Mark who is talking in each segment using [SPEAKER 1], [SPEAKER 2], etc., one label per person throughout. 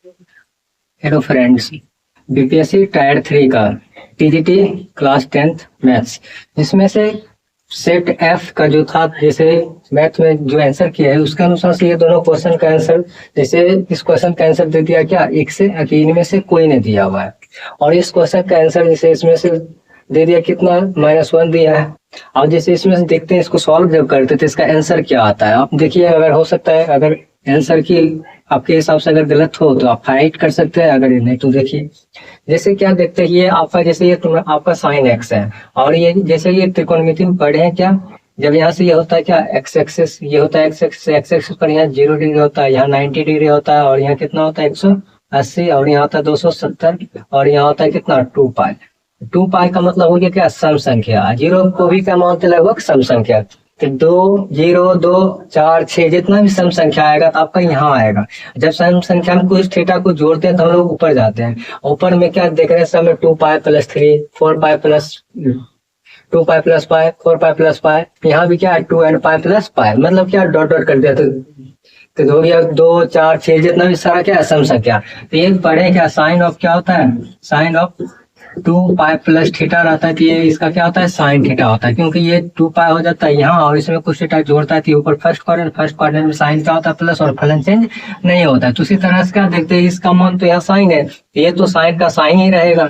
[SPEAKER 1] Hello friends. BPSC tyre 3 का TGT class 10th maths, इसमें से सेट एफ का जो था, जैसे मैथ में जो आंसर किया है उसके अनुसार से ये दोनों क्वेश्चन का आंसर, जैसे इस क्वेश्चन का आंसर दे दिया क्या एक से, इनमें से कोई नहीं दिया हुआ है। और इस क्वेश्चन का आंसर जैसे इसमें से दे दिया कितना, -1 दिया है। और जैसे इसमें से देखते हैं, इसको सॉल्व जब करते तो इसका आंसर क्या आता है। आप देखिए, अगर हो सकता है अगर आंसर की आपके हिसाब से अगर गलत हो तो आप फाइट कर सकते हैं, अगर नहीं तो देखिए जैसे क्या देखते हैं, ये आपका जैसे ये आपका साइन एक्स है, और ये जैसे ये त्रिकोणमिति में पढ़े हैं क्या, जब यहाँ से ये होता है क्या एक्स एक्सिस, ये होता है एक्स एक्सिस पर यहाँ 0 डिग्री होता है, यहाँ 90 डिग्री होता है, और यहाँ कितना होता है 180, और यहाँ होता है 270, और यहाँ होता है कितना 2 पाई। 2 पाई का मतलब हो गया क्या सम संख्या, जीरो को भी क्या मानते लगभग सम संख्या। तो 2 0 2 4 6 जितना भी सम संख्या आएगा तो आपका यहाँ आएगा। जब सम संख्या में कुछ थीटा को जोड़ते हैं तो हम लोग ऊपर जाते हैं, ऊपर में क्या देख रहे हैं सब में 2 pi plus 3 4 pi plus 2 pi plus pi 4 pi plus pi, यहाँ भी क्या है 2 एंड पाई प्लस पाई, मतलब क्या डॉट डॉट कर दिया तो हो गया 2 4 6 जितना भी सारा क्या है सम संख्या। तो ये पढ़े क्या साइन ऑफ क्या होता है, sine of 2 pi plus theta रहता है, तो ये इसका क्या होता है साइन थीटा होता है, क्योंकि ये 2 पाई हो जाता है यहाँ और इसमें कुछ थीटा जोड़ता है तो ऊपर फर्स्ट क्वाड्रेंट में साइन क्या होता है प्लस, और फलन चेंज नहीं होता है। तो उसी तरह से क्या देखते हैं, इसका मान तो यहाँ साइन है, ये तो साइन का साइन ही रहेगा,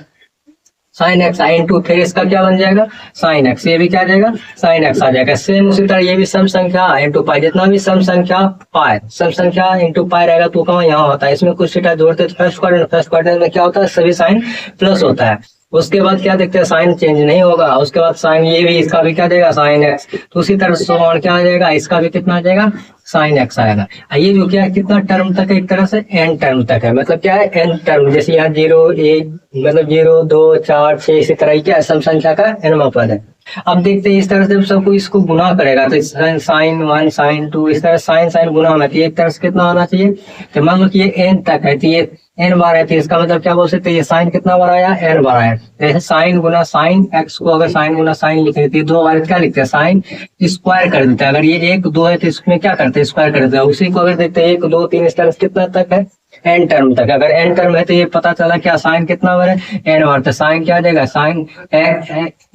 [SPEAKER 1] साइन एक्स आई इंटू, फिर इसका क्या बन जाएगा साइन एक्स, ये भी क्या आ जाएगा साइन एक्स आ जाएगा। सेम उसी तरह ये भी सम संख्या इंटू पाई, जितना भी सम संख्या पाई, सम संख्या इंटू पाई रहेगा तो कहाँ यहाँ होता है, इसमें कुछ थीटा जोड़ते तो फर्स्ट क्वाड्रेंट में क्या होता है सभी साइन प्लस होता है। उसके बाद क्या देखते हैं साइन चेंज नहीं होगा, उसके बाद साइन ये भी इसका भी क्या देगा साइन एक्स, तो उसी तरह से और क्या आ जाएगा इसका भी कितना आ जाएगा साइन एक्स आएगा। ये जो क्या है कितना टर्म तक है, एक तरह से एन टर्म तक है, मतलब क्या है एन टर्म, जैसे यहाँ 0 1 मतलब 0 2 4 6 इसी तरह क्या सम संख्या का एनवां पद है। अब देखते हैं इस तरह से सबको इसको गुना करेगा तो साइन 1 साइन 2 इस तरह साइन साइन गुना होना चाहिए, एक तरह से कितना होना चाहिए, तो मान लो कि ये एन तक है तो ये एन बार है, तो इसका मतलब क्या बोल सकते हैं ये साइन कितना बार आया एन बार आया। जैसे साइन गुना साइन एक्स को अगर साइन गुना साइन लिख रहे थे 2 बार क्या लिखते हैं साइन स्क्वायर कर देते हैं, अगर ये 1 2 है तो इसमें क्या करते हैं स्क्वायर कर देते हैं। उसी को अगर देखते हैं 1 2 3 इस तरह से कितना तक है एन टर्म तक, अगर एन टर्म है तो ये पता चला क्या साइन कितना बार है एन बार, तो साइन क्या आ जाएगा साइन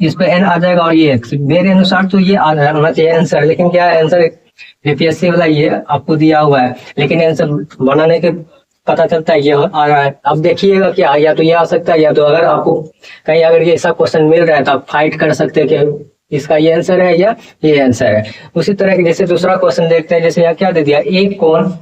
[SPEAKER 1] इस पे एन आ जाएगा और ये एक्स, मेरे अनुसार तो ये आना चाहिए आंसर, लेकिन क्या आंसर बीपीएससी वाला ये आपको दिया हुआ है, लेकिन आंसर बनाने के पता चलता है ये आ रहा है। अब देखिएगा क्या या तो ये आ सकता है, या तो अगर आपको कहीं अगर ये ऐसा क्वेश्चन मिल रहा है तो आप फाइट कर सकते हैं कि इसका ये आंसर है या ये आंसर है। उसी तरह जैसे दूसरा क्वेश्चन देखते हैं, जैसे यहाँ क्या दे दिया एक कोण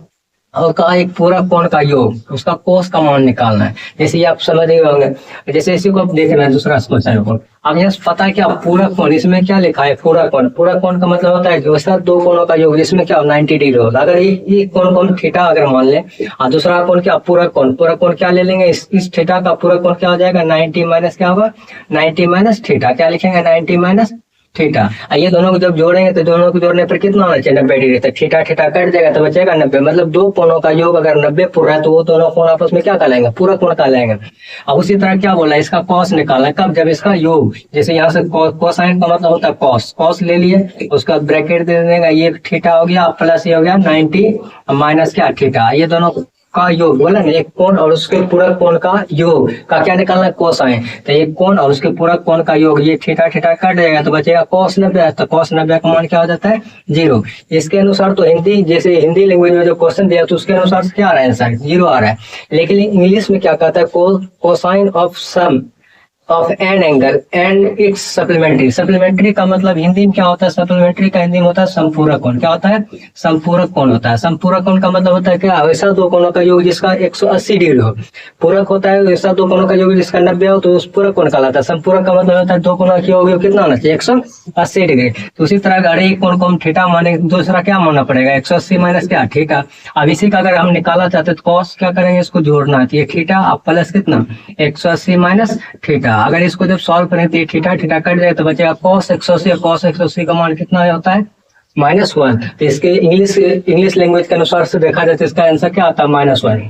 [SPEAKER 1] और कहा एक पूरा कोण का योग, उसका कोस का मान निकालना है। जैसे ये आप समझ गए होंगे, जैसे इसी को आप देख रहे हैं दूसरा क्वेश्चन को, अब यहाँ पता है क्या पूरा कोण, इसमें क्या लिखा है पूरा कोण का मतलब होता है वैसा 2 कोणों का योग जिसमें क्या 90 डिग्री होगा। अगर ये कोण थीटा अगर मान ले और दूसरा कोण क्या पूरा कोण क्या ले लेंगे, इस थीटा का पूरा कोण क्या हो जाएगा 90 माइनस क्या होगा 90 माइनस थीटा, क्या लिखेंगे 90 माइनस थीटा। ये दोनों को जब जोड़ेंगे तो दोनों को जोड़ने पर कितना होना चाहिए 90 डिग्री, तो थीटा थीटा कट जाएगा तो बचेगा 90, मतलब 2 कोणों का योग अगर 90 पूरा है तो वो दोनों कोण आपस में क्या कहलाएंगे पूरा कोण कहलाएंगे। अब उसी तरह क्या बोला इसका कॉस निकालना, कब जब इसका योग, जैसे यहाँ से कोसाइन का मतलब होता है कॉस ले लिए, उसका ब्रैकेट दे देगा, ये थीटा हो गया प्लस ये हो गया 90 माइनस क्या थीटा, ये दोनों का योग बोला ना, एक कोण और उसके पूरा कोण का योग का क्या निकालना है कोसाइन, तो एक कोण और उसके पूरा कोण का योग, ये थीटा थीटा कट जाएगा तो बचेगा cos 90, तो cos 90 का मान क्या हो जाता है 0। इसके अनुसार तो हिंदी जैसे हिंदी लैंग्वेज में जो क्वेश्चन दिया तो उसके अनुसार से क्या आ रहा है आंसर 0 आ रहा है, लेकिन इंग्लिश में क्या कहता है cosine of sum of an angle and its supplementary का मतलब हिंदी में क्या होता है, सप्लीमेंट्री का हिंदी में होता है संपूरक कोण, क्या होता है संपूरक कोण होता है। संपूरक कोण का मतलब होता है क्या वैसा 2 कोणों का योग जिसका 180 डिग्री हो, पूरक होता है वैसा 2 कोणों का योग जिसका 90 हो तो उस पूरक कोण कहलाता है। संपूरक का मतलब होता है 2 कोणों का योग कितना होना चाहिए 180 डिग्री। तो उसी तरह अगर एक कोण को हम थीटा माने दूसरा क्या मानना पड़ेगा 180 माइनस क्या थीटा। अब इसी का अगर हम निकाला चाहते तो कॉस क्या करेंगे इसको जोड़ना है, तो ये थीटा अब प्लस कितना 180 माइनस थीटा, अगर इसको जब सॉल्व करें तो थीटा थीटा कट जाए तो बचेगा cos 180 का मान कितना होता है -1। तो इसके इंग्लिश लैंग्वेज के अनुसार से देखा जाए तो इसका आंसर क्या आता है -1।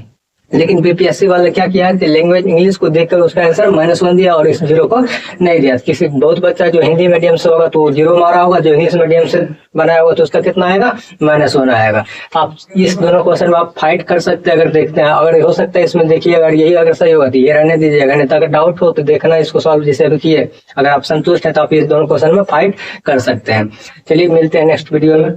[SPEAKER 1] लेकिन बीपीएससी वाले क्या किया है, लैंग्वेज इंग्लिश को देखकर उसका आंसर -1 दिया और इस 0 को नहीं दिया। किसी बहुत बच्चा जो हिंदी मीडियम से होगा तो 0 मारा होगा, जो इंग्लिश मीडियम से बनाया होगा तो उसका कितना आएगा, -1 आएगा। आप इस दोनों क्वेश्चन में आप फाइट कर सकते हैं अगर देखते हैं। अगर हो सकता है इसमें देखिए, अगर यही अगर सही होगा तो ये रहने दीजिएगा, नहीं तो अगर डाउट हो तो देखना इसको सॉल्व जैसे अभी किए। अगर आप संतुष्ट हैं तो आप इस दोनों क्वेश्चन में फाइट कर सकते हैं। चलिए मिलते हैं नेक्स्ट वीडियो में।